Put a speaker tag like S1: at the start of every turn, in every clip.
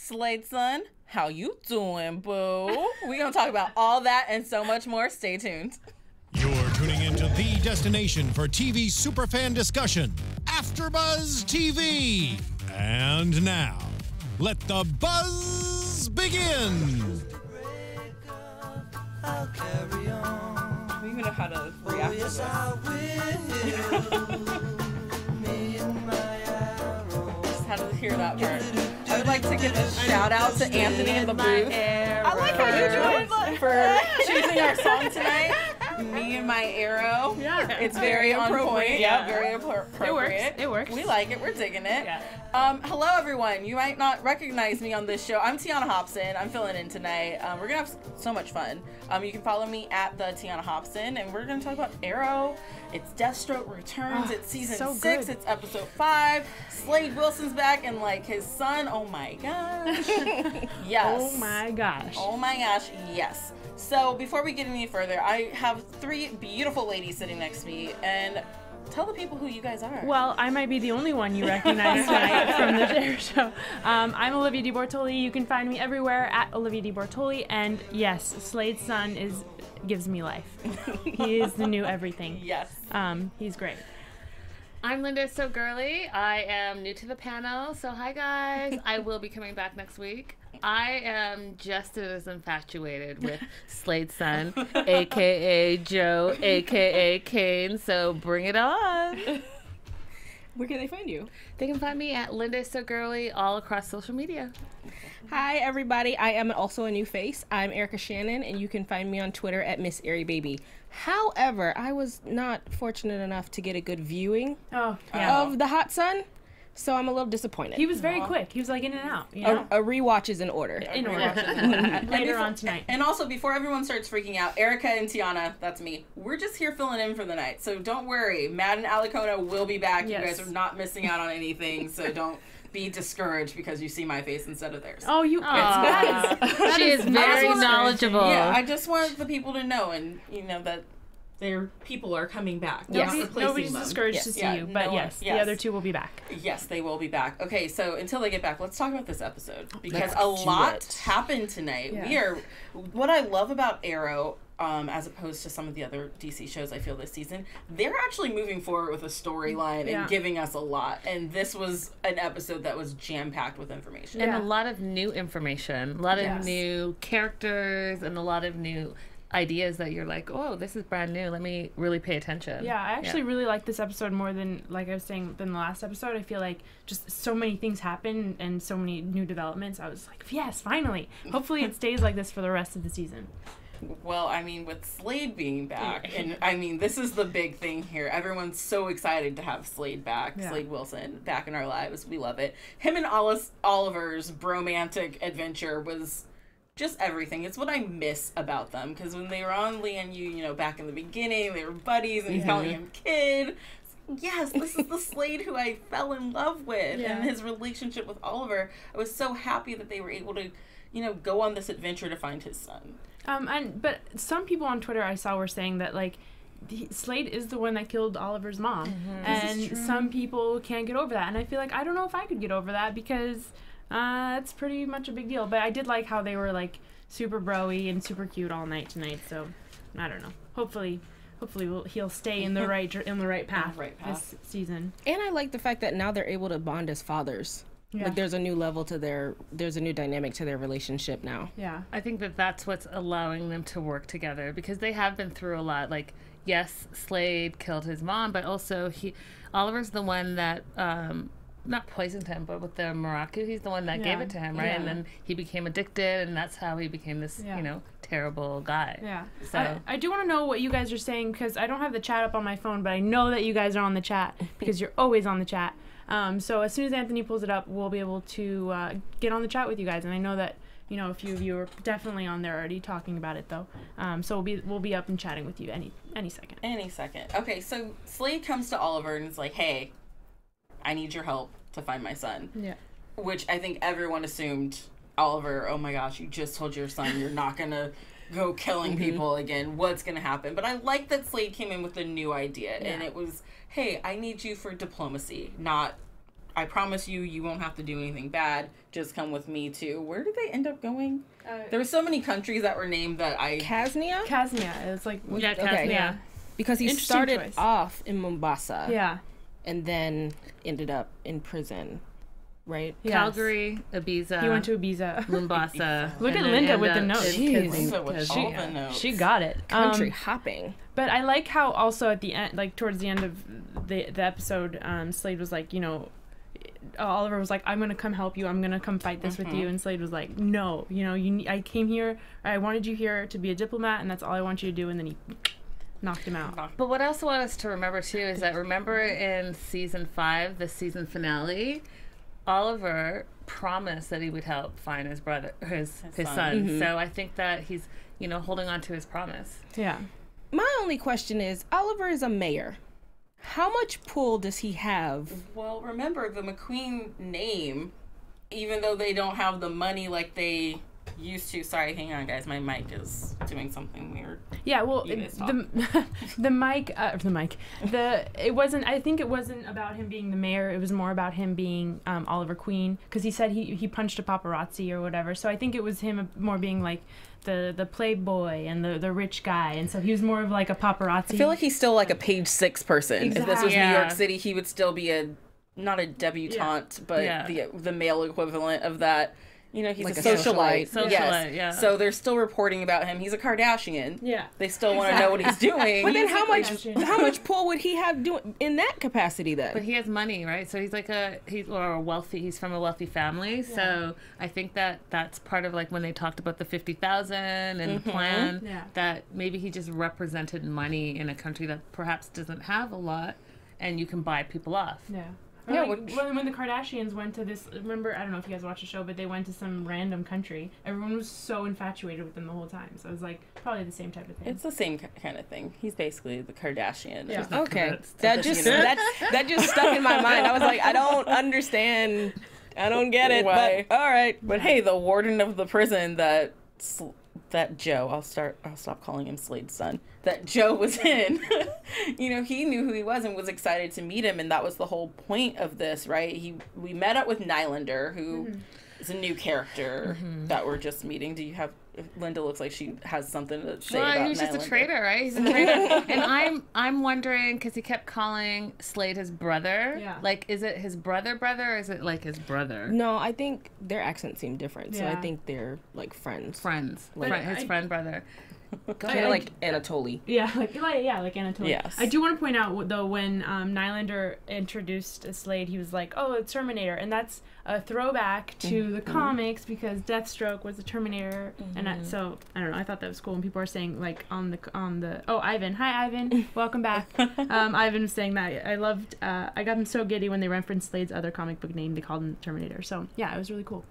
S1: Slade son, how you doing, boo? We're going to talk about all that and so much more. Stay tuned.
S2: You're tuning into the destination for TV superfan discussion, AFTERBUZZ TV. And now, let the buzz begin.
S1: We even know how to react to this. Just had to hear that part. I would like to give a shout out to Anthony in the booth. I like how you're doing for choosing our song tonight. Me and my arrow. Yeah, it's very on point. Yeah, very appropriate.
S3: It works.
S1: We like it. We're digging it. Yeah. Hello, everyone. You might not recognize me on this show. I'm Tiona Hobson. I'm filling in tonight. We're gonna have so much fun. You can follow me at the Tiona Hobson, and we're gonna talk about Arrow. It's Deathstroke Returns. It's season 6. It's episode 5. Slade Wilson's back, and like his son. Oh my gosh. Yes.
S3: Oh my gosh.
S1: Oh my gosh. Yes. So before we get any further, I have 3 beautiful ladies sitting next to me, and tell the people who you guys are.
S3: Well, I might be the only one you recognize tonight from the show. I'm Olivia deBortoli. You can find me everywhere at Olivia deBortoli, and yes, Slade's son gives me life. He is the new everything.
S1: Yes.
S3: He's great.
S4: I'm Linda So Girly. I am new to the panel, so hi guys. I will be coming back next week. I am just as infatuated with Slade's son, a.k.a. Joe, a.k.a. Kane, so bring it on.
S5: Where can they find you?
S4: They can find me at Linda So Girly all across social media.
S5: Hi, everybody. I am also a new face. I'm Erica Shannon, and you can find me on Twitter at Miss Airy Baby. However, I was not fortunate enough to get a good viewing of The Hot Sun, so I'm a little disappointed.
S3: He was very quick. He was like in and out. You know?
S5: A rewatch is in order.
S3: In order. Later on tonight.
S1: And also, before everyone starts freaking out, Erica and Tiona, that's me, we're just here filling in for the night. So don't worry. Matt and Alicona will be back. Yes. You guys are not missing out on anything, so don't be discouraged because you see my face instead of theirs.
S3: Oh, you.
S4: She is very knowledgeable.
S1: Yeah, I just want the people to know, and you know that their people are coming back.
S3: Nobody's discouraged to see you, but the other 2 will be back.
S1: Yes, they will be back. Okay, so until they get back, let's talk about this episode because a lot happened tonight. Yeah. What I love about Arrow, as opposed to some of the other DC shows I feel this season, they're actually moving forward with a storyline and giving us a lot. And this was an episode that was jam-packed with information.
S4: And a lot of new information, a lot of new characters, and a lot of new ideas that you're like, oh, this is brand new. Let me really pay attention.
S3: Yeah, I actually really like this episode more than, like I was saying, than the last episode. I feel like just so many things happen and so many new developments. I was like, yes, finally. Hopefully it stays like this for the rest of the season.
S1: Well, I mean, with Slade being back, and I mean, this is the big thing here. Everyone's so excited to have Slade back, Slade Wilson back in our lives. We love it. Him and Oliver's bromantic adventure was just everything. It's what I miss about them, because when they were on Lee and you know, back in the beginning, they were buddies, and he's calling him kid. Yes, this is the Slade who I fell in love with, and his relationship with Oliver. I was so happy that they were able to, you know, go on this adventure to find his son.
S3: But some people on Twitter I saw were saying that, like, Slade is the one that killed Oliver's mom. And some people can't get over that. And I feel like I don't know if I could get over that because it's pretty much a big deal. But I did like how they were, like, super bro-y and super cute all night tonight. So, I don't know. Hopefully he'll stay in the right path this season.
S5: And I like the fact that now they're able to bond as fathers. Yeah. Like there's a new level to there's a new dynamic to their relationship now.
S3: Yeah.
S4: I think that's what's allowing them to work together because they have been through a lot. Like, yes, Slade killed his mom, but also Oliver's the one that, not poisoned him, but with the Maracu, he's the one that gave it to him, right? Yeah. And then he became addicted, and that's how he became this, you know, terrible guy.
S3: Yeah.
S4: So
S3: I do want to know what you guys are saying because I don't have the chat up on my phone, but I know that you guys are on the chat because you're always on the chat. So as soon as Anthony pulls it up, we'll be able to get on the chat with you guys. And I know that, you know, a few of you are definitely on there already talking about it, though. So we'll be up and chatting with you any second.
S1: Any second. Okay, so Slade comes to Oliver and is like, hey, I need your help to find my son.
S3: Yeah.
S1: Which I think everyone assumed, Oliver, oh my gosh, you just told your son you're not going to go killing people again. What's going to happen? But I like that Slade came in with a new idea. And it was, hey, I need you for diplomacy, not I promise you won't have to do anything bad. Just come with me to, where did they end up going? There were so many countries that were named that
S5: Kaznia?
S3: Kaznia. It was like...
S4: Yeah, Kaznia.
S5: Okay, yeah. Because he started off in Mombasa.
S3: Yeah.
S5: And then ended up in prison. Right?
S3: Yes.
S4: Calgary, Ibiza.
S3: He went to Ibiza.
S4: Mombasa.
S3: Look at Linda with the notes.
S1: She
S3: got it.
S5: Country hopping.
S3: But I like how also at the end, like towards the end of the episode, Slade was like, you know, Oliver was like, I'm going to come help you. I'm going to come fight this with you. And Slade was like, no, you know, I came here, I wanted you here to be a diplomat, and that's all I want you to do. And then he knocked him out.
S4: But what I also want us to remember, too, is that remember in season 5, the season finale, Oliver promised that he would help find his brother, his son.
S5: Mm-hmm.
S4: So I think that he's, you know, holding on to his promise.
S3: Yeah.
S5: My only question is, Oliver is a mayor. How much pull does he have?
S1: Well, remember, the McQueen name, even though they don't have the money like they used to. Sorry, hang on, guys. My mic is doing something weird.
S3: Yeah, well, the mic, it wasn't, I think it wasn't about him being the mayor. It was more about him being Oliver Queen, because he said he punched a paparazzi or whatever. So I think it was him more being like the playboy and the rich guy, and so he was more of like a paparazzi.
S1: I feel like he's still like a page 6 person.
S3: Exactly.
S1: If this was New York City, he would still be not a debutante, but the male equivalent of that. You know, he's like a socialite. Yes. So they're still reporting about him. He's a Kardashian. Yeah. They still want to know what he's doing.
S5: But then how much pull would he have doing in that capacity then?
S4: But he has money, right? So he's like he's from a wealthy family. Yeah. So I think that's part of like when they talked about the 50,000 and the plan, that maybe he just represented money in a country that perhaps doesn't have a lot, and you can buy people off.
S3: Yeah. Yeah, like, when the Kardashians went to this, remember, I don't know if you guys watched the show, but they went to some random country. Everyone was so infatuated with them the whole time. So it was like probably the same type of thing.
S1: It's the same kind of thing. He's basically the Kardashian.
S3: Yeah.
S5: Okay. That just stuck in my mind. I was like, I don't understand. I don't get it. Why? But all right.
S1: But hey, the warden of the prison that Joe, I'll stop calling him Slade's son, that Joe was in, you know, he knew who he was and was excited to meet him, and that was the whole point of this, right? We met up with Nylander, who is a new character that we're just meeting. Do you have, Linda looks like she has something to say about Nylander.
S4: Well, he's just a traitor, right? He's a traitor. And I'm wondering, because he kept calling Slade his brother. Yeah. Like, is it his brother, or is it like his brother?
S5: No, I think their accents seem different. So I think they're like friends.
S4: Like his friend brother.
S5: Kind of like Anatoly.
S3: Yeah, like Anatoly.
S1: Yes.
S3: I do want to point out, though, when Nylander introduced Slade, he was like, oh, it's Terminator. And that's a throwback to the comics, because Deathstroke was the Terminator. And so, I don't know, I thought that was cool. And people are saying, like, on the oh, Ivan. Hi, Ivan. Welcome back. Ivan was saying that. I loved, I got him so giddy when they referenced Slade's other comic book name. They called him Terminator. So, yeah, it was really cool.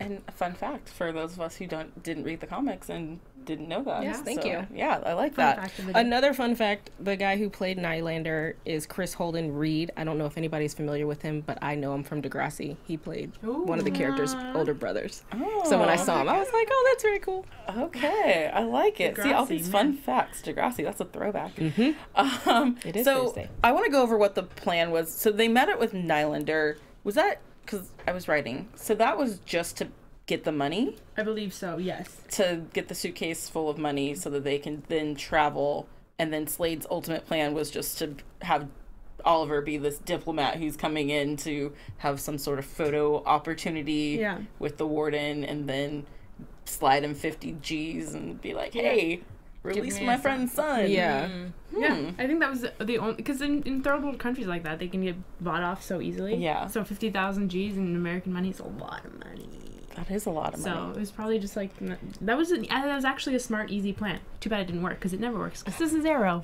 S1: And a fun fact for those of us who didn't read the comics and didn't know that.
S5: Yes, thank you.
S1: Yeah, I like that.
S5: Another fun fact, the guy who played Nylander is Chris Holden Reed. I don't know if anybody's familiar with him, but I know him from Degrassi. He played one of the character's older brothers. Oh, so when I saw him, I was like, oh, that's very cool.
S1: Okay, I like it.
S3: Degrassi,
S1: see, all these fun facts. Degrassi, that's a throwback.
S5: It is Thursday.
S1: I want to go over what the plan was. So they met it with Nylander. Was that, because I was writing, so that was just to get the money?
S3: I believe so, yes.
S1: To get the suitcase full of money so that they can then travel. And then Slade's ultimate plan was just to have Oliver be this diplomat who's coming in to have some sort of photo opportunity with the warden, and then slide him 50 G's and be like, hey, release my friend's son.
S3: Yeah. Yeah, I think that was the only, because in third world countries like that, they can get bought off so easily. Yeah. So 50,000 G's in American money is a lot of money.
S1: That is a lot of money.
S3: So it was probably just like, that was actually a smart, easy plan. Too bad it didn't work, because it never works, because this is Arrow.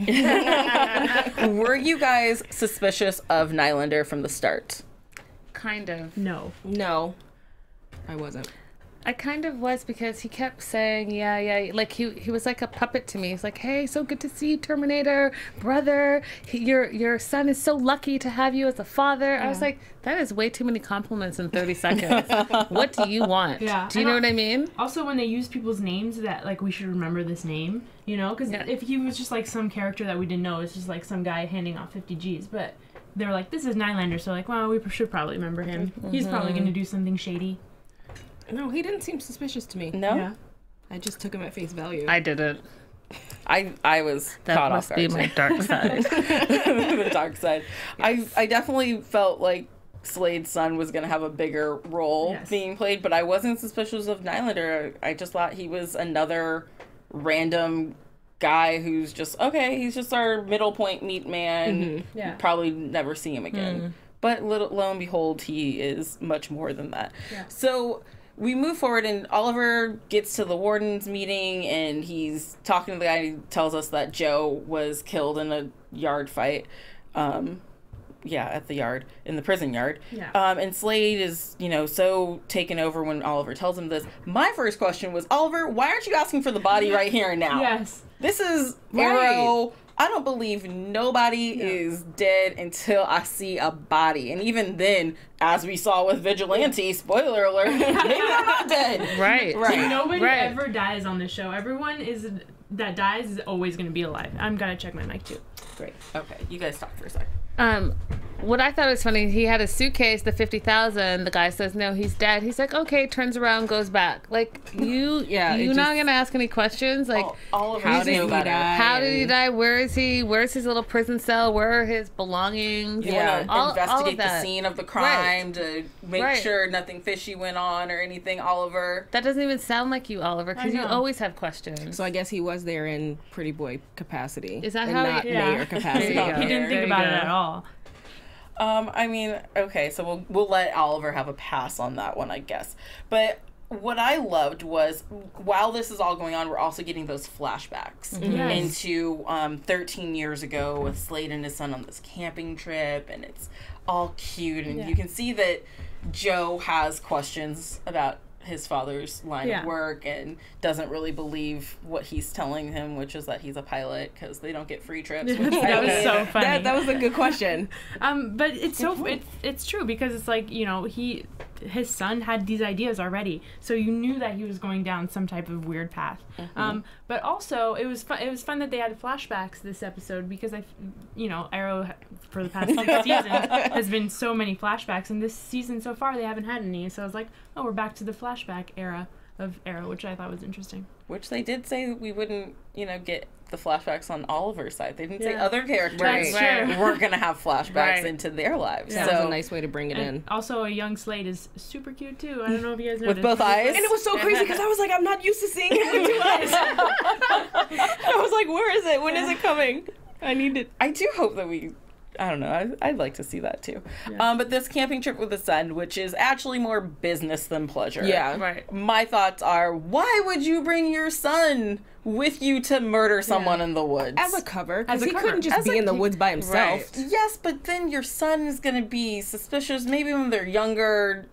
S1: Were you guys suspicious of Nylander from the start?
S4: Kind of.
S3: No,
S5: I wasn't.
S4: I kind of was, because he kept saying, yeah, like he was like a puppet to me. He's like, hey, so good to see you, Terminator, brother. Your son is so lucky to have you as a father. I was like, that is way too many compliments in 30 seconds. What do you want? Yeah. Do you know what I mean?
S3: Also, when they use people's names, that like we should remember this name, you know? Because if he was just like some character that we didn't know, it's just like some guy handing out 50 G's. But they were like, this is Nylander, so like, well, we should probably remember him. He's probably going to do something shady.
S5: No, he didn't seem suspicious to me.
S1: No?
S3: Yeah.
S5: I just took him at face value.
S4: I didn't.
S1: I was
S4: That
S1: caught
S4: must
S1: off
S4: be
S1: guard.
S4: my dark side.
S1: The dark side.
S5: Yes.
S1: I definitely felt like Slade's son was going to have a bigger role being played, but I wasn't suspicious of Nylander. I just thought he was another random guy who's just, okay, he's just our middle point meat man.
S3: Yeah.
S1: Probably never see him again. But lo and behold, he is much more than that.
S3: Yeah.
S1: So we move forward, and Oliver gets to the warden's meeting, and he's talking to the guy who tells us that Joe was killed in a yard fight. At the yard, in the prison yard.
S3: Yeah.
S1: And Slade is, so taken over when Oliver tells him this. My first question was, Oliver, why aren't you asking for the body right here and now?
S3: Yes.
S1: This is Arrow. I don't believe nobody is dead until I see a body. And even then, as we saw with Vigilante, spoiler alert, maybe they're not dead.
S4: Right.
S3: Nobody ever dies on this show. Everyone that dies is always going to be alive. I'm going to check my mic too.
S1: Great. Okay, you guys talk for a second.
S4: What I thought was funny, he had a suitcase, the 50,000. The guy says, no, he's dead. He's like, okay, turns around, goes back. Like, you're not going to ask any questions? Like,
S1: how did he die?
S4: How did he die? Where is he? Where's his little prison cell? Where are his belongings?
S1: You want to investigate the scene of the crime to make sure nothing fishy went on or anything, Oliver.
S4: That doesn't even sound like you, Oliver, because you always have questions.
S5: So I guess he was there in pretty boy capacity.
S4: Is that
S5: and
S4: how
S5: not mayor capacity?
S3: He didn't think about it at all.
S1: Okay, so we'll let Oliver have a pass on that one, I guess. But what I loved was, while this is all going on, we're also getting those flashbacks into 13 years ago with Slade and his son on this camping trip, and it's all cute, and you can see that Joe has questions about his father's line of work and doesn't really believe what he's telling him, which is that he's a pilot because they don't get free trips.
S3: That was so funny.
S5: That was a good question.
S3: But it's true because it's like, his son had these ideas already, so you knew that he was going down some type of weird path. But also it was fun that they had flashbacks this episode because Arrow for the past few seasons has been so many flashbacks, and this season so far they haven't had any. So I was like, oh, we're back to the flashback era of Arrow, which I thought was interesting.
S1: Which they did say we wouldn't, get the flashbacks on Oliver's side. They didn't say other characters weren't going to have flashbacks into their lives.
S5: Yeah. So that was a nice way to bring it in.
S3: Also, a young Slade is super cute too. I don't know if you guys noticed.
S1: With both eyes?
S5: And it was so crazy because I was like, I'm not used to seeing him with 2 eyes. I was like, where is it? When is it coming? I need it.
S1: I do hope that I don't know. I'd like to see that too. Yeah. But this camping trip with the son, which is actually more business than pleasure.
S5: Yeah.
S4: Right.
S1: My thoughts are, why would you bring your son with you to murder someone in the woods?
S5: As a cover. Because he couldn't just be in the woods by himself.
S1: Right. Yes, but then your son is going to be suspicious. Maybe when they're younger.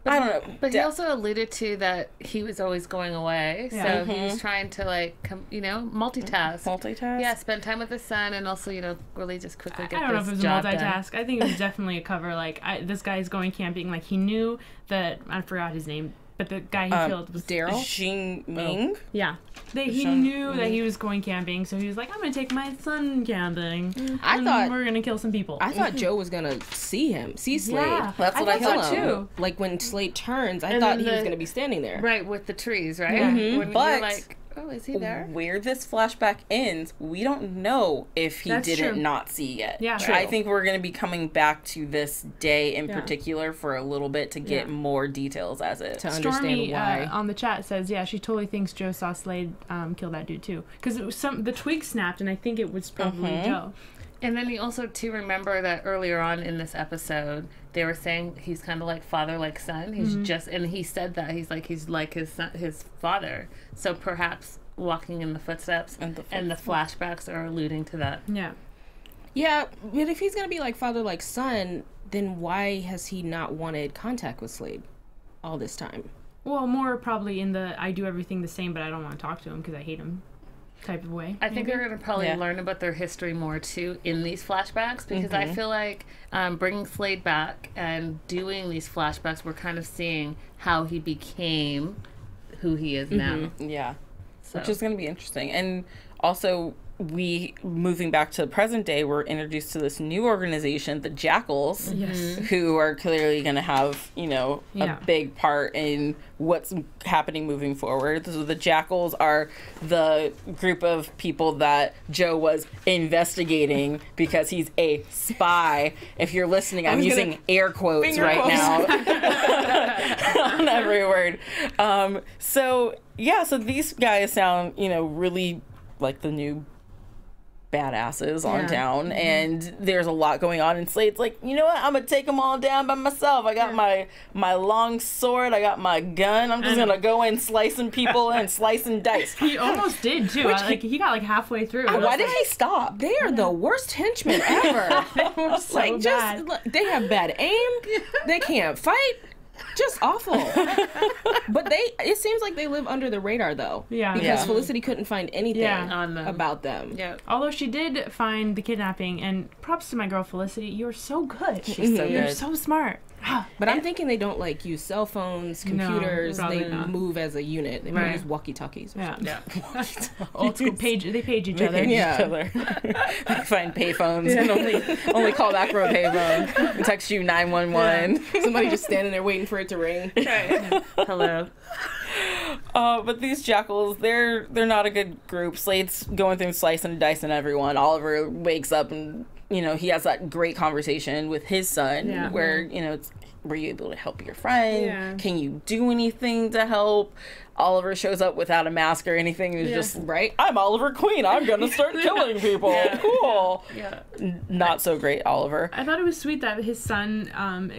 S1: I don't know.
S4: But he also alluded to that he was always going away. So he was trying to, multitask.
S1: Multitask?
S4: Yeah, spend time with his son and also, really just quickly get this job done.
S3: I don't know if it was a multitask. I think it was definitely a cover. This guy's going camping. He knew that, I forgot his name, but the guy he killed was
S5: Daryl?
S1: Xing Ming?
S3: Yeah. He knew that he was going camping, so he was like, I'm going to take my son camping.
S5: I thought
S3: we're going to kill some people.
S5: I thought Joe was going to see Slade.
S3: Yeah,
S1: that's what I thought
S3: too.
S5: Like when Slade turns, I thought he was going to be standing there.
S4: Right, with the trees, right?
S3: Yeah.
S4: When
S1: but
S4: you're like, oh, is he there?
S1: Where this flashback ends, we don't know if he didn't not see yet.
S3: Yeah,
S1: I think we're going to be coming back to this day in particular for a little bit to get more details as it.
S5: To understand
S3: Stormy,
S5: why.
S3: On the chat says, she totally thinks Joe saw Slade kill that dude too. Because the twig snapped, and I think it was probably Joe.
S4: And then you also, to remember that earlier on in this episode, they were saying he's kind of like father, like son. He's and he said that he's like his son, his father. So perhaps walking in the footsteps and the flashbacks are alluding to that.
S3: Yeah.
S5: Yeah, but if he's going to be like father, like son, then why has he not wanted contact with Slade all this time?
S3: Well, more probably in the I do everything the same, but I don't want to talk to him because I hate him type of way.
S4: I think they're going to probably learn about their history more too in these flashbacks because I feel like bringing Slade back and doing these flashbacks, we're kind of seeing how he became who he is now.
S1: Yeah. So. Which is going to be interesting. And also, moving back to the present day, we're introduced to this new organization, the Jackals, who are clearly going to have, a big part in what's happening moving forward. So the Jackals are the group of people that Joe was investigating because he's a spy. If you're listening, I'm using air quotes right now on every word. So these guys sound, really like the new badasses on town, and there's a lot going on, and Slade's like, you know what, I'm gonna take them all down by myself. I got my long sword, I got my gun, I'm just gonna go in slicing people and slicing dice.
S3: He almost did too. He got halfway through.
S5: Why did he stop? They are the worst henchmen ever.
S3: They were so bad.
S5: They have bad aim, they can't fight. Just awful. But it seems like they live under the radar, though. Yeah. Because Felicity couldn't find anything about them.
S3: Yeah. Although she did find the kidnapping, and props to my girl Felicity, you're so good.
S1: She's so good.
S3: You're so smart.
S5: But I'm thinking they don't use cell phones, computers. No, they move as a unit. They might use walkie-talkies.
S3: Yeah. Old school they page each other.
S1: They find payphones and only call back from a payphone and text you 911.
S5: Somebody just standing there waiting for it to ring.
S3: Right.
S4: Hello.
S1: But these Jackals, they're not a good group. Slade's going through slicing and dicing everyone. Oliver wakes up and he has that great conversation with his son where, it's, were you able to help your friend? Yeah. Can you do anything to help? Oliver shows up without a mask or anything. He's just, I'm Oliver Queen. I'm going to start killing people. Cool. Yeah. Not so great, Oliver.
S3: I thought it was sweet that his son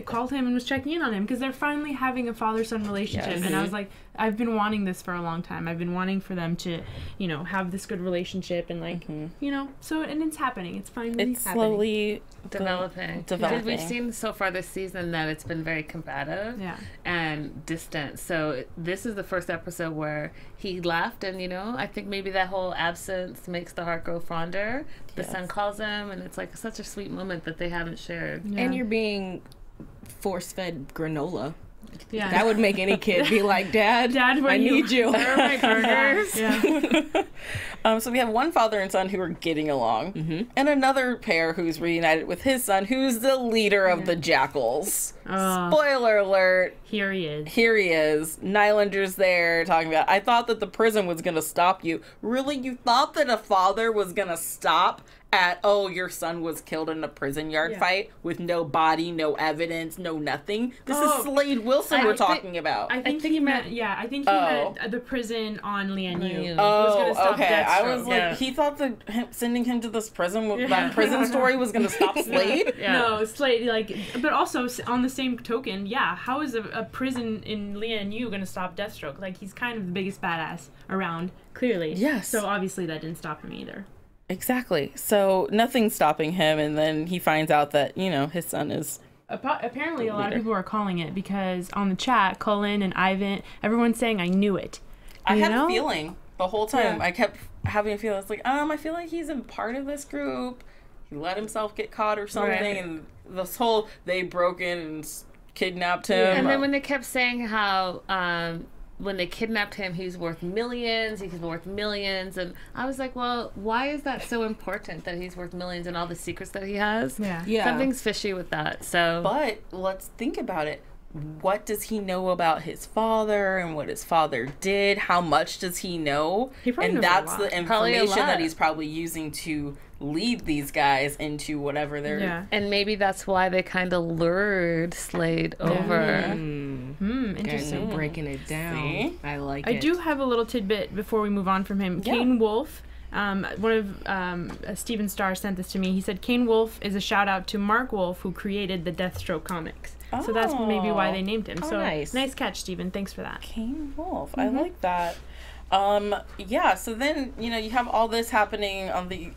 S3: called him and was checking in on him because they're finally having a father-son relationship. Yes. And I was like, I've been wanting this for a long time. I've been wanting for them to, have this good relationship and so, and it's happening. It's finally
S1: happening. Slowly
S4: developing. We've seen so far this season that it's been very combative and distant. So this is the first episode where he left, and I think maybe that whole absence makes the heart grow fonder. The son calls him, and it's like such a sweet moment that they haven't shared.
S5: And you're being force-fed granola. Yeah. That would make any kid be like, Dad, I need you.
S3: Where are my burgers?
S1: So we have one father and son who are getting along, and another pair who's reunited with his son, who's the leader of the Jackals. Spoiler alert.
S3: Here he is.
S1: Nylander's there talking about, I thought that the prison was going to stop you. Really? You thought that a father was going to stop at, your son was killed in a prison yard fight with no body, no evidence, no nothing? This is Slade Wilson we're talking about.
S3: I think he meant the prison on Lian Yu.
S1: Okay. I was like, he thought that sending him to this prison, that prison story was going to stop Slade?
S3: No, Slade, but also on the same token, how is a prison in Lian Yu going to stop Deathstroke? Like, he's kind of the biggest badass around, clearly.
S1: Yes.
S3: So obviously that didn't stop him either.
S1: Exactly. So nothing's stopping him, and then he finds out that, his son is...
S3: Apparently, a lot of people are calling it because on the chat, Cullen and Ivan, everyone's saying, I knew it.
S1: I had a feeling the whole time. I kept having a feeling. It's like, I feel like he's a part of this group. He let himself get caught or something, and this whole, they broke in and kidnapped him.
S4: And then when they kept saying how... when they kidnapped him, he's worth millions, and I was like, well, why is that so important that he's worth millions and all the secrets that he has? Yeah. Something's fishy with that. So,
S1: but let's think about it. What does he know about his father and what his father did? How much does he know? And that's the information that he's probably using to lead these guys into whatever they're...
S4: Yeah. And maybe that's why they kind of lured Slade over.
S5: Interesting. Breaking it down. See? I like it.
S3: I do have a little tidbit before we move on from him. Yeah. Kane Wolf, one of Steven Starr sent this to me. He said Kane Wolf is a shout out to Mark Wolf, who created the Deathstroke comics. So that's maybe why they named him. So nice catch, Steven. Thanks for that.
S1: Kane Wolf. I like that. So then, you have all this happening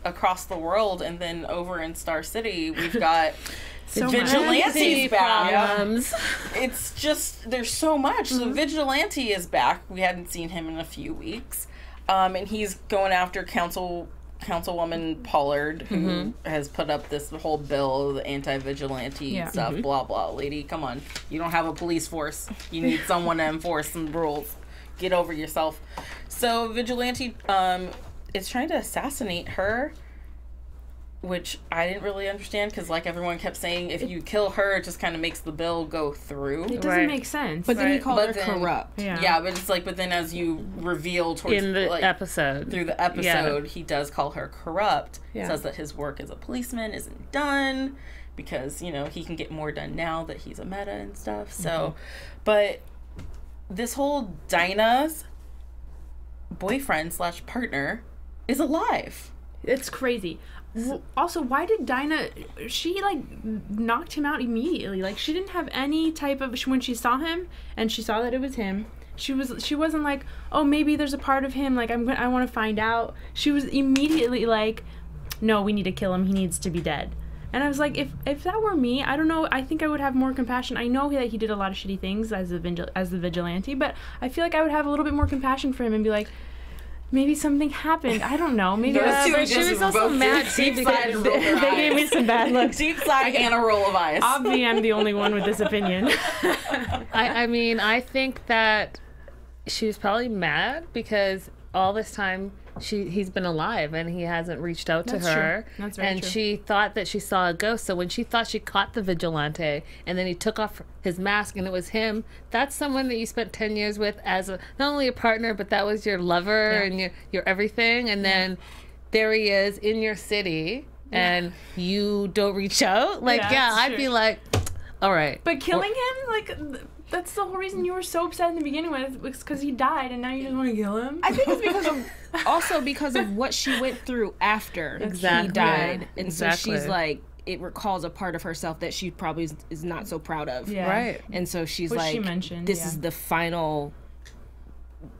S1: across the world, and then over in Star City, we've got Vigilante's back. It's just, there's so much. So Vigilante is back. We hadn't seen him in a few weeks. And he's going after Councilwoman Pollard, who has put up this whole bill, the anti-vigilante stuff, blah, blah. Lady, come on. You don't have a police force. You need someone to enforce some rules. Get over yourself. So Vigilante is trying to assassinate her, which I didn't really understand because, like everyone kept saying, if you kill her, it just kind of makes the bill go through.
S3: It doesn't make sense.
S5: But then he called her corrupt.
S1: Yeah, but it's like, but then as you reveal towards
S4: in the episode,
S1: through the episode, he does call her corrupt. Says that his work as a policeman isn't done because, you know, he can get more done now that he's a meta and stuff. So, but this whole Dinah's boyfriend / partner is alive.
S3: It's crazy. Also, why did Dinah, she like knocked him out immediately. Like, she didn't have any type of, when she saw him and she saw that it was him, she wasn't like, oh, maybe there's a part of him, like I want to find out. She was immediately like, no, we need to kill him, he needs to be dead. And I was like, if that were me, I don't know, I think I would have more compassion. I know that he did a lot of shitty things as the vigilante, but I feel like I would have a little bit more compassion for him and be like, maybe something happened. I don't know. Maybe
S4: but she was also mad too because
S3: they gave me some bad looks.
S1: Deep sigh and a roll of eyes.
S3: Obviously, I'm the only one with this opinion.
S4: I mean, I think that she was probably mad because all this time he's been alive and he hasn't reached out to her.
S3: True. That's very true.
S4: She thought that she saw a ghost. So when she thought she caught the vigilante and then he took off his mask and it was him, that's someone that you spent 10 years with as not only a partner, but that was your lover and your everything. And then there he is in your city and you don't reach out. Like, I'd be like, all right.
S3: But killing him, like, that's the whole reason you were so upset in the beginning with, was because he died and now you just want to kill him?
S5: I think it's because of what she went through after he died. Yeah. And so she's like, it recalls a part of herself that she probably is not so proud of.
S3: Yeah.
S4: Right.
S5: And so she's
S3: Which
S5: like,
S3: she mentioned,
S5: this is the final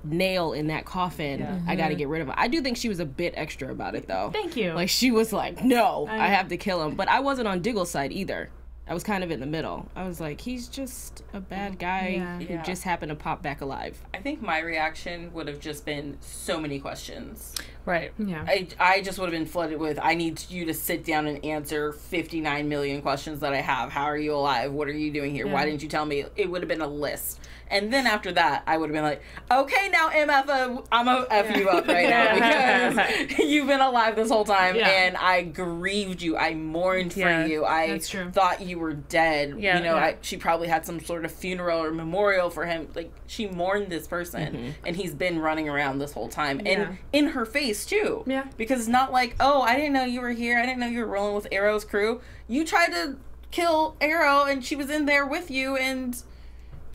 S5: nail in that coffin.
S3: Yeah.
S5: I got to get rid of it. I do think she was a bit extra about it, though.
S3: Thank you.
S5: Like, she was like, no, I have to kill him. But I wasn't on Diggle's side either. I was kind of in the middle. I was like, he's just a bad guy who just happened to pop back alive.
S1: I think my reaction would have just been so many questions.
S4: Right.
S3: Yeah.
S1: I just would have been flooded with, I need you to sit down and answer 59 million questions that I have. How are you alive? What are you doing here? Why didn't you tell me? It would have been a list. And then after that, I would have been like, okay, now MF, I'm going to F you up right now because you've been alive this whole time and I grieved you. I mourned for you. I thought you were dead.
S4: Yeah,
S1: you know, she probably had some sort of funeral or memorial for him. Like, she mourned this person and he's been running around this whole time. And in her face, too. Yeah. Because it's not like, oh, I didn't know you were here. I didn't know you were rolling with Arrow's crew. You tried to kill Arrow and she was in there with you and...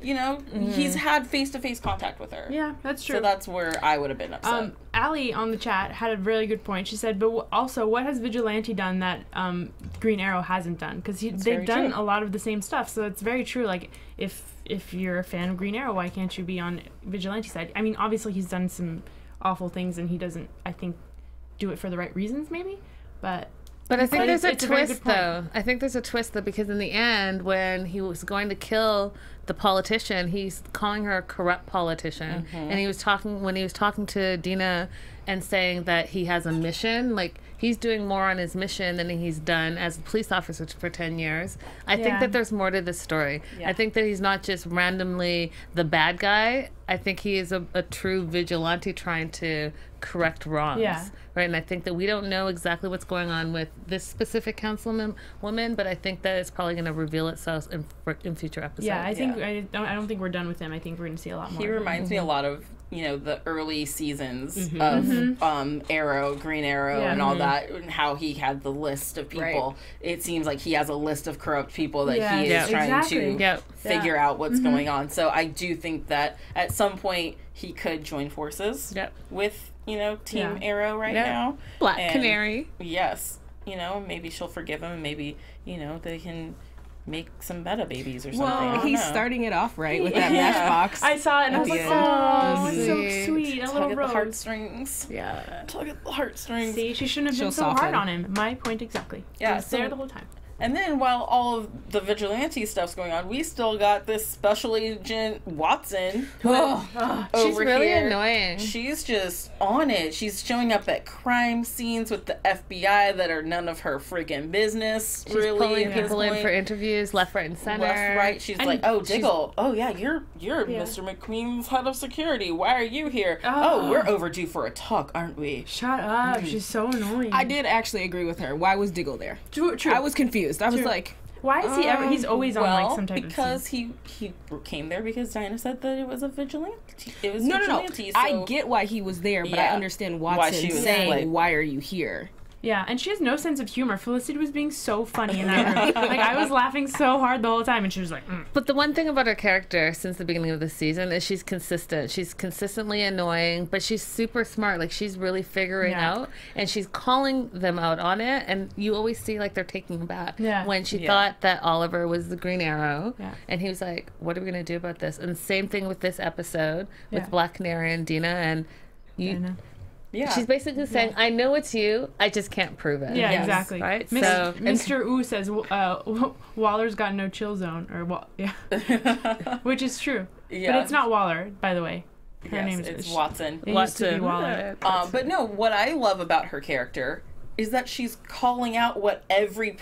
S1: You know, he's had face-to-face contact with her.
S3: Yeah, that's true.
S1: So that's where I would have been upset.
S3: Allie on the chat had a really good point. She said, but also, what has Vigilante done that Green Arrow hasn't done? Because they've done a lot of the same stuff. So it's very true. Like, if you're a fan of Green Arrow, why can't you be on Vigilante's side? I mean, obviously, he's done some awful things, and he doesn't, I think, do it for the right reasons, maybe. But
S4: I think there's a twist, though. I think there's a twist, though, because in the end, when he was going to kill the politician, he's calling her a corrupt politician. And he was talking to Dinah and saying that he has a mission. Like, he's doing more on his mission than he's done as a police officer for 10 years. I think that there's more to this story. I think that he's not just randomly the bad guy. I think he is a true vigilante trying to correct wrongs. Yeah. Right, and I think that we don't know exactly what's going on with this specific councilwoman, but I think that it's probably going to reveal itself in future episodes.
S3: Yeah, I think I don't think we're done with him. I think we're going to see a lot more.
S1: He reminds me a lot of, you know, the early seasons of Arrow, Green Arrow, and all that, and how he had the list of people. Right. It seems like he has a list of corrupt people that he is trying to figure out what's going on. So I do think that at some point he could join forces with, you know, Team Arrow now.
S5: Black Canary.
S1: Yes. You know, maybe she'll forgive him. Maybe, you know, they can make some meta babies or something.
S5: Well, he's starting it off right with that matchbox.
S3: I saw it and I was like, oh, so sweet. A little
S1: Tug at
S3: rose.
S1: the heartstrings.
S3: Yeah.
S1: Tug at the heartstrings.
S3: See, she shouldn't have been so hard on him. My point exactly.
S1: Yeah.
S3: He was there the whole time.
S1: And then while all of the vigilante stuff's going on, we still got this special agent Watson.
S4: She's really annoying.
S1: She's just on it. She's showing up at crime scenes with the FBI that are none of her friggin' business.
S4: She's
S1: really
S4: pulling people in for interviews, left, right, and center.
S1: Left, right. She's like, oh, Diggle. Oh, yeah, you're Mr. McQueen's head of security. Why are you here? Oh, we're overdue for a talk, aren't we?
S3: Shut up. She's so annoying.
S5: I did actually agree with her. Why was Diggle there?
S3: True.
S5: I was confused. I was like,
S3: why is he ever? He's always on like some type of
S1: because he came there because Dinah said that it was a vigilante. It was
S5: no.
S1: vigilante. So
S5: I get why he was there, but I understand Watson saying, like, "Why are you here?"
S3: Yeah, and she has no sense of humor. Felicity was being so funny in that room. Like, I was laughing so hard the whole time, and she was like,
S4: But the one thing about her character since the beginning of the season is she's consistent. She's consistently annoying, but she's super smart. Like, she's really figuring out, and she's calling them out on it, and you always see, like, they're taking them back. Yeah. When she thought that Oliver was the Green Arrow, and he was like, what are we going to do about this? And same thing with this episode with Black Canary and Dinah, and you... Yeah. She's basically saying, I know it's you, I just can't prove it.
S3: Yeah, exactly.
S4: Right?
S3: So, Mr. Ooh says, Waller's got no chill zone. Which is true. Yeah. But it's not Waller, by the way. Her name is
S1: Watson.
S3: It used to be Waller.
S1: But no, what I love about her character is that she's calling out what every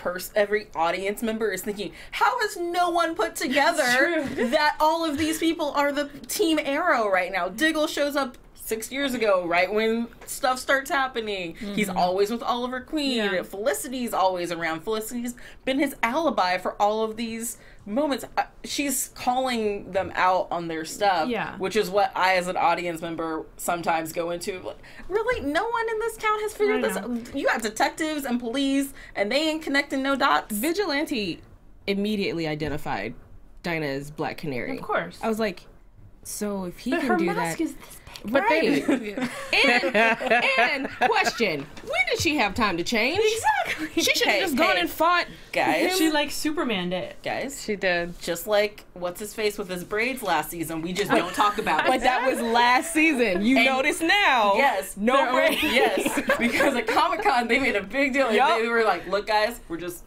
S1: audience member is thinking. How has no one put together that all of these people are the Team Arrow right now? Diggle shows up 6 years ago, right when stuff starts happening. He's always with Oliver Queen. Yeah. Felicity's always around. Felicity's been his alibi for all of these moments. She's calling them out on their stuff, which is what I, as an audience member, sometimes go into. Like, really? No one in this town has figured this out? You have detectives and police, and they ain't connecting no dots?
S5: Vigilante immediately identified Dinah as Black Canary.
S3: Of course.
S5: I was like, so if he can do that...
S3: Her mask is this
S5: But and question, when did she have time to change?
S3: Exactly.
S5: She should have just gone and fought,
S1: guys.
S3: She like Superman'd it,
S1: guys.
S4: She did.
S1: Just like what's his face with his braids last season. We just don't talk about it.
S5: But that was last season. You notice now?
S1: Yes.
S5: No braids.
S1: Yes. Because at Comic-Con they made a big deal. Yep. They were like, "Look, guys,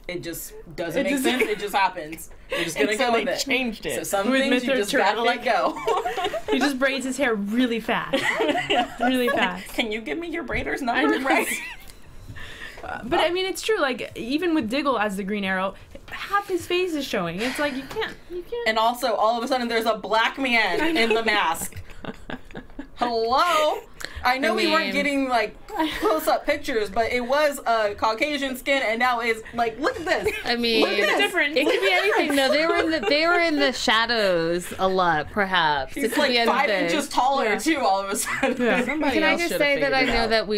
S1: it just doesn't make sense. It just happens. We're just gonna go with it."
S5: Changed it.
S1: So some things you just gotta let go.
S3: He just braids his hair really fast. Really fast.
S1: Can you give me your braider's number? Right.
S3: But I mean, it's true. Like, even with Diggle as the Green Arrow, half his face is showing. It's like you can't.
S1: And also, all of a sudden, there's a black man in the mask. Hello. I know we weren't getting like close-up pictures, but it was Caucasian skin, and now it's like, look at this.
S4: I mean,
S3: look at this. Different.
S4: It could be anything. No, they were in the shadows a lot, perhaps.
S1: He's like 5 inches taller too. All of a sudden.
S5: Yeah.
S4: Can I just say that I know that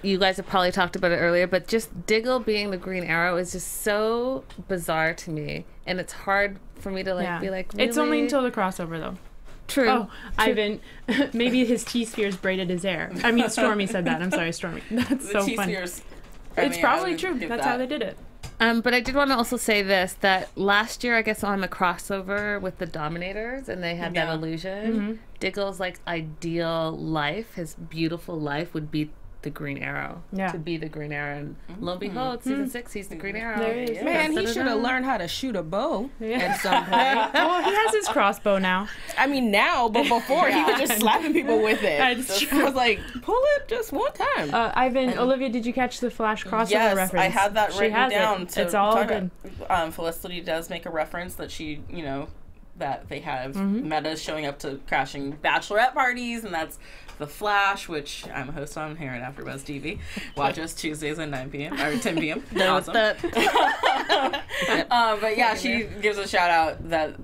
S4: you guys have probably talked about it earlier, but just Diggle being the Green Arrow is just so bizarre to me, and it's hard for me to be like. Really?
S3: It's only until the crossover, though.
S4: True.
S3: Oh, Ivan, maybe his T-spheres braided his hair. I mean, Stormy said that. I'm sorry, Stormy. That's so funny. It's probably true. That's how they did it.
S4: But I did want to also say this, that last year, I guess, on the crossover with the Dominators, and they had that illusion, Diggle's, like, ideal life, his beautiful life, would be the Green Arrow. Yeah. To be the Green Arrow. And lo and behold, season 6, he's the Green Arrow.
S3: There he is.
S5: Man, he should have learned how to shoot a bow at some point.
S3: Well, he has his crossbow now.
S5: I mean, now, but before, he was just slapping people with it. I was like, pull it just one time.
S3: Ivan, Olivia, did you catch the Flash crossover reference?
S1: Yes, I had that written down.
S3: It's all good.
S1: Felicity does make a reference that she, that they have metas showing up to crashing bachelorette parties, and that's The Flash, which I'm a host on here at AfterBuzz TV. Watch us Tuesdays at 9 p.m. or 10 p.m. Awesome. But yeah, she gives a shout out that,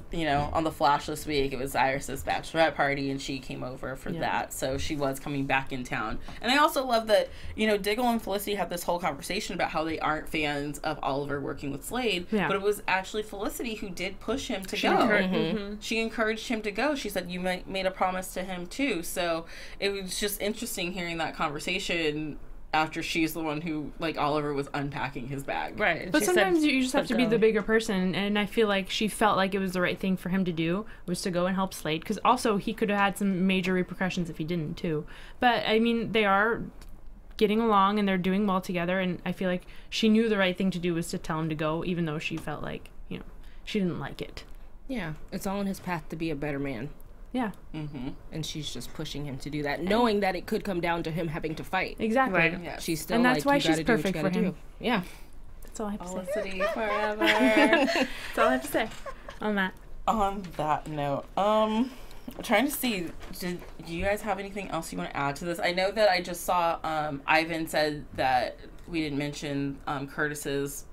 S1: on The Flash this week, it was Iris's bachelorette party, and she came over for that. So she was coming back in town. And I also love that, Diggle and Felicity had this whole conversation about how they aren't fans of Oliver working with Slade, but it was actually Felicity who did push him to go. She encouraged him to go. She said, you made a promise to him too. So it was just interesting hearing that conversation after she's the one who, like, Oliver was unpacking his bag.
S3: Right. But sometimes you just have to be the bigger person, and I feel like she felt like it was the right thing for him to do, was to go and help Slade, because also he could have had some major repercussions if he didn't, too. But, I mean, they are getting along and they're doing well together, and I feel like she knew the right thing to do was to tell him to go, even though she felt like, you know, she didn't like it.
S5: Yeah, it's all in his path to be a better man.
S3: Yeah.
S1: Mm-hmm.
S5: And she's just pushing him to do that, knowing that it could come down to him having to fight.
S3: Exactly.
S4: Right.
S1: Yes.
S5: She's still
S3: And that's
S5: like,
S3: why
S5: you
S3: she's
S5: gotta do what you
S3: perfect
S5: gotta
S3: for him.
S5: do. Yeah.
S3: That's all I have to say.
S1: Felicity forever.
S3: That's all I have to say on that.
S1: On that note, I'm trying to see, do you guys have anything else you want to add to this? I know that I just saw Ivan said that we didn't mention Curtis's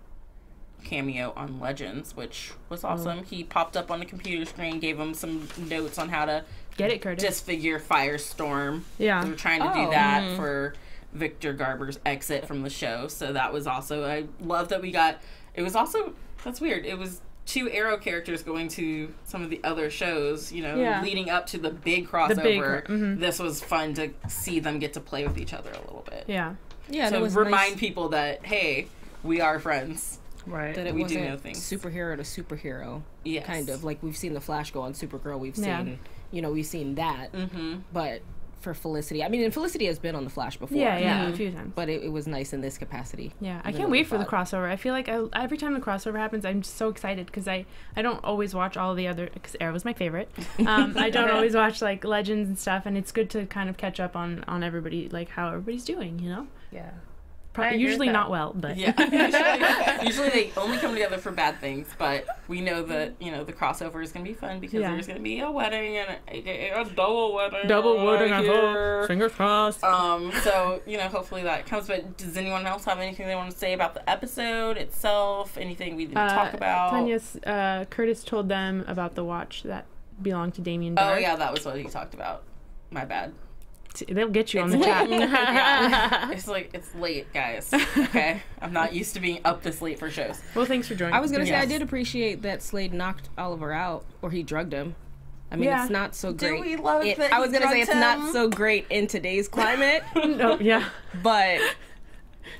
S1: cameo on Legends, which was awesome. He popped up on the computer screen, gave him some notes on how to
S3: Get it, Curtis.
S1: disfigure Firestorm.
S3: Yeah.
S1: We were trying to do that for Victor Garber's exit from the show, so that was also, I love that we got, it was also, that's weird, it was 2 Arrow characters going to some of the other shows, you know, leading up to the big crossover. This was fun to see them get to play with each other a little bit.
S3: Yeah.
S5: Yeah,
S1: So
S5: it was
S1: remind
S5: nice
S1: people that, hey, we are friends.
S4: Right.
S5: that it
S1: we
S5: wasn't
S1: do know things.
S5: superhero to superhero.
S1: Yes.
S5: Kind of. Like, we've seen the Flash go on Supergirl. We've
S3: Yeah.
S5: seen, you know, we've seen that. But for Felicity, I mean, and Felicity has been on the Flash before.
S3: Yeah, a few times.
S5: But it was nice in this capacity.
S3: Yeah, I
S5: even
S3: can't
S5: though
S3: wait
S5: we
S3: for the
S5: fought.
S3: crossover. I feel like every time the crossover happens, I'm just so excited because I don't always watch all the other, because Arrow's my favorite. I don't always watch like Legends and stuff, and it's good to kind of catch up on everybody, like how everybody's doing, you know?
S4: Yeah.
S3: Usually not well, but
S1: Yeah. Usually they only come together for bad things, but we know that, you know, the crossover is going to be fun because there's going to be a wedding and a double wedding.
S3: I hope. Fingers crossed.
S1: So, you know, hopefully that comes. But does anyone else have anything they want to say about the episode itself? Anything we didn't talk about?
S3: Tanya's, Curtis told them about the watch that belonged to Damien
S1: Oh,
S3: Dark.
S1: yeah, that was what he talked about. My bad.
S3: They'll get you on the chat.
S1: Yeah. It's like, it's late, guys. Okay? I'm not used to being up this late for shows.
S3: Well, thanks for joining.
S5: I was going to say, I
S1: Yes.
S5: did appreciate that Slade knocked Oliver out, or he drugged him. I mean,
S3: Yeah.
S5: it's not so great.
S1: we love that
S5: I
S1: he
S5: was going to say,
S1: drugged
S5: it's not
S1: him?
S5: so great in today's climate,
S3: Oh, yeah.
S5: but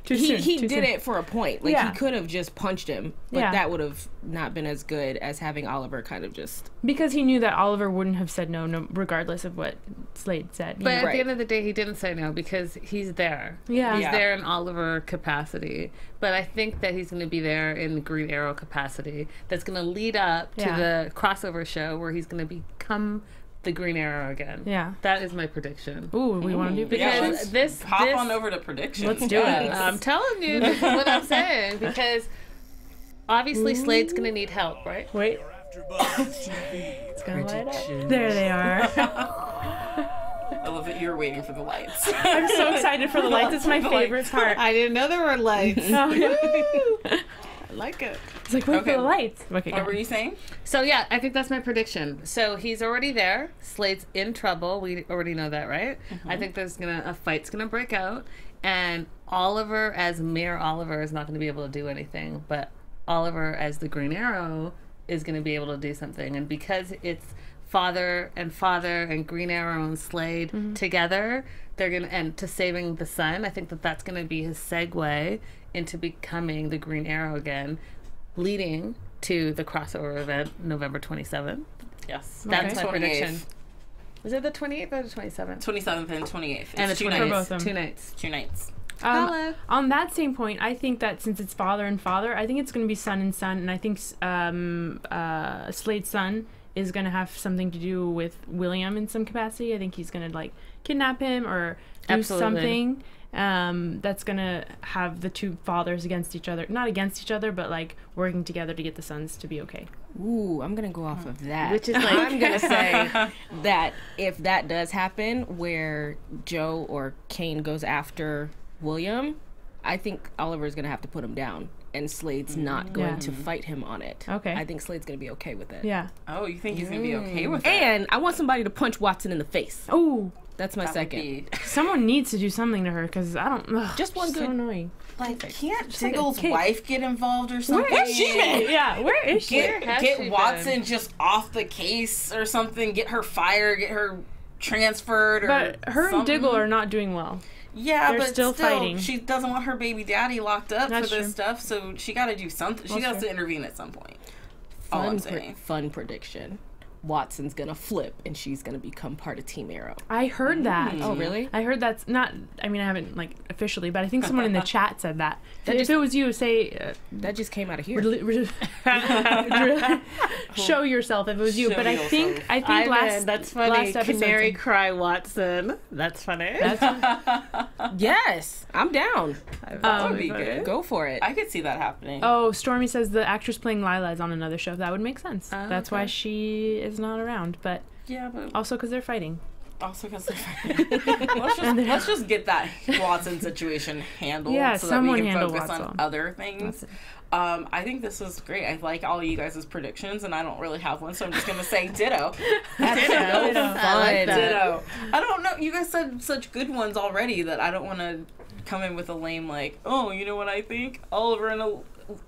S3: Too
S5: he
S3: soon.
S5: did it for a point. Like,
S3: Yeah.
S5: he could have just punched him, but
S3: Yeah.
S5: that would have not been as good as having Oliver kind of just...
S3: Because he knew that Oliver wouldn't have said no regardless of what Slade said.
S4: But at
S5: Right.
S4: the end of the day, he didn't say no because he's there.
S3: Yeah.
S4: He's
S1: Yeah.
S4: there in Oliver capacity. But I think that he's going to be there in Green Arrow capacity. That's going to lead up to
S3: Yeah.
S4: the crossover show where he's going to become the Green Arrow again.
S3: Yeah.
S4: That is my prediction.
S3: Ooh, we want to do
S1: Yeah,
S3: predictions?
S1: let's
S4: this
S1: hop
S4: this-
S1: on over to predictions.
S3: Let's do it.
S4: I'm telling you, this is what I'm saying. Because obviously Slade's going to need help, right?
S3: Wait. It's gonna light up. There they are.
S1: I love that you're waiting for the lights.
S3: I'm so excited for the lights. It's my favorite part.
S4: I didn't know there were lights.
S3: Oh, yeah.
S4: I like it.
S3: It's like, wait
S1: Okay.
S3: for the lights. Okay,
S1: What
S3: go.
S1: were you saying?
S4: So yeah, I think that's my prediction. So he's already there. Slade's in trouble. We already know that, right? I think there's a fight's gonna break out, and Oliver as Mayor Oliver is not gonna be able to do anything, but Oliver as the Green Arrow is gonna be able to do something. And because it's father and Green Arrow and Slade together, they're gonna and to saving the sun. I think that's gonna be his segue into becoming the Green Arrow again, leading to the crossover event November 27th.
S1: Yes.
S4: That's
S3: Okay.
S4: my
S1: 28th.
S4: prediction. Is it the 28th or the 27th?
S1: 27th and 28th.
S4: And
S1: It's
S4: the
S1: 2
S3: For
S4: 28th.
S3: both of them.
S4: 2 nights.
S1: 2 nights.
S4: Hello.
S3: On that same point, I think that since it's father and father, I think it's going to be son and son, and I think Slade's son is going to have something to do with William in some capacity. I think he's going to like kidnap him or do
S4: Absolutely.
S3: something that's going to have the two fathers against each other. Not against each other, but like working together to get the sons to be okay.
S5: Ooh, I'm gonna go off of that.
S4: Which is like-
S5: I'm gonna say that if that does happen, where Joe or Kane goes after William, I think Oliver's gonna have to put him down, and Slade's not going
S3: Yeah.
S5: to fight him on it.
S3: Okay.
S5: I think Slade's gonna be okay with it.
S3: Yeah.
S1: Oh, you think he's going to be okay with it?
S5: And I want somebody to punch Watson in the face.
S3: Oh,
S5: That's my
S1: That would
S5: second.
S1: be-
S3: someone needs to do something to her because I don't. Ugh,
S5: Just one
S3: so
S5: good-
S3: annoying.
S1: Like, can't
S3: like a
S1: Diggle's
S3: cake.
S1: wife get involved or something?
S3: Where is she been? Yeah, where is she?
S4: Where has she
S1: Get
S4: been?
S1: Watson just off the case or something. Get her fired. Get her transferred. Or
S3: But her and
S1: something.
S3: Diggle are not doing well.
S1: Yeah,
S3: they're
S1: but
S3: still fighting.
S1: She doesn't want her baby daddy locked up
S3: That's
S1: for this
S3: true.
S1: stuff. So she got to do something. She
S3: That's
S1: got to
S3: true.
S1: intervene at some point. All I'm saying.
S5: Fun prediction. Watson's gonna flip and she's gonna become part of Team Arrow.
S3: I heard that.
S5: Oh, really?
S3: I heard that's not. I mean, I haven't like officially, but I think someone in the chat said that.
S5: That
S3: If it was you, say.
S5: That just came out of here.
S3: Show yourself if it was you.
S1: Show
S3: But I think last.
S4: That's funny.
S3: Last episode,
S4: Canary Cry Watson. That's funny.
S5: Yes, I'm down.
S1: That would be good.
S5: Go for it.
S1: I could see that happening.
S3: Oh, Stormy says the actress playing Lila is on another show. That would make sense. That's why she is not around. But
S1: yeah, but
S3: also because they're fighting.
S1: also because let's just get that Watson situation handled so that we can focus on other things. I think this is great. I like all you guys' predictions, and I don't really have one, so I'm just gonna say ditto.
S5: Ditto.
S1: Ditto. I don't know. You guys said such good ones already that I don't want to come in with a lame like, oh, you know what I think? Oliver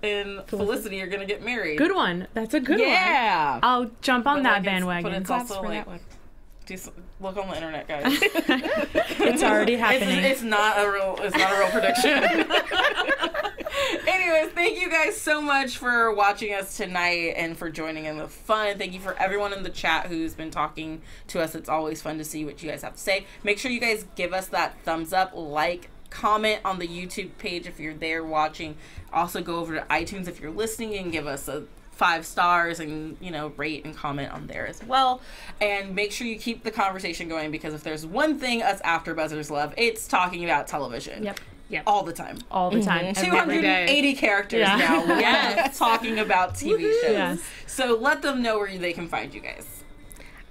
S1: and Felicity are gonna get married.
S3: Good one. That's a good one.
S5: Yeah.
S3: I'll jump on that bandwagon.
S1: But it's also like, look on the internet, guys.
S3: It's already happening.
S1: It's not a real prediction. Anyways, thank you guys so much for watching us tonight and for joining in the fun. Thank you for everyone in the chat who's been talking to us. It's always fun to see what you guys have to say. Make sure you guys give us that thumbs up, like, comment on the YouTube page if you're there watching. Also go over to iTunes if you're listening and give us a 5 stars and, you know, rate and comment on there as well. And make sure you keep the conversation going, because if there's one thing us AfterBuzzers love, it's talking about television.
S3: Yep.
S1: All the time.
S3: All the time.
S1: 280 characters now. Yes. Talking about TV shows.
S3: Yes.
S1: So let them know where they can find you guys.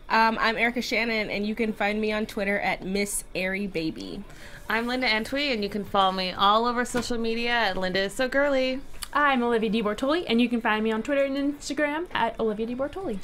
S5: I'm Erica Shannon, and you can find me on Twitter at Miss Airy Baby.
S4: I'm Linda Antwi, and you can follow me all over social media at Linda is so girly.
S3: I'm Olivia deBortoli, and you can find me on Twitter and Instagram at Olivia deBortoli.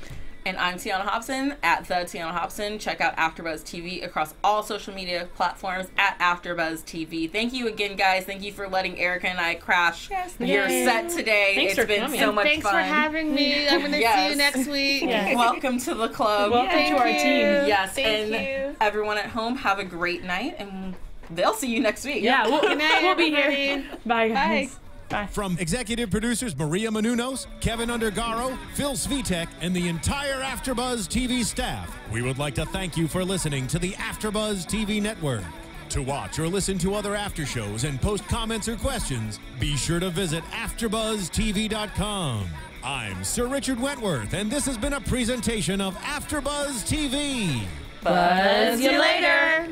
S1: And I'm Tiona Hobson at the Tiona Hobson. Check out AfterBuzz TV across all social media platforms at AfterBuzz TV. Thank you again, guys. Thank you for letting Erica and I crash your set today.
S3: Thanks
S1: it's been
S3: coming.
S1: so much
S4: Thanks
S1: fun.
S4: for having me. I'm going to see you next week.
S1: Welcome to the club.
S3: Welcome to our team.
S1: Yes,
S4: Thank
S1: and
S4: you.
S1: everyone at home, have a great night, and they'll see you next week.
S3: Yeah,
S4: Good night,
S3: we'll be
S4: everybody.
S3: here. Bye, guys. Bye.
S2: From executive producers Maria Menounos, Kevin Undergaro, Phil Svitek, and the entire AfterBuzz TV staff, we would like to thank you for listening to the AfterBuzz TV network. To watch or listen to other after shows and post comments or questions, be sure to visit AfterBuzzTV.com. I'm Sir Richard Wentworth, and this has been a presentation of AfterBuzz TV.
S1: Buzz you later.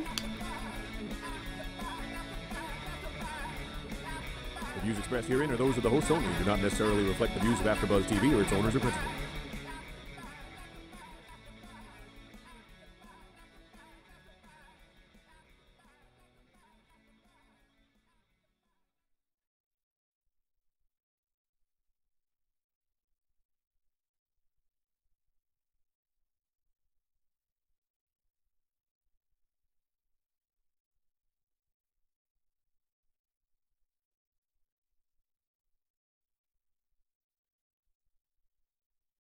S6: The views expressed herein are those of the hosts only and do not necessarily reflect the views of AfterBuzz TV or its owners or principals.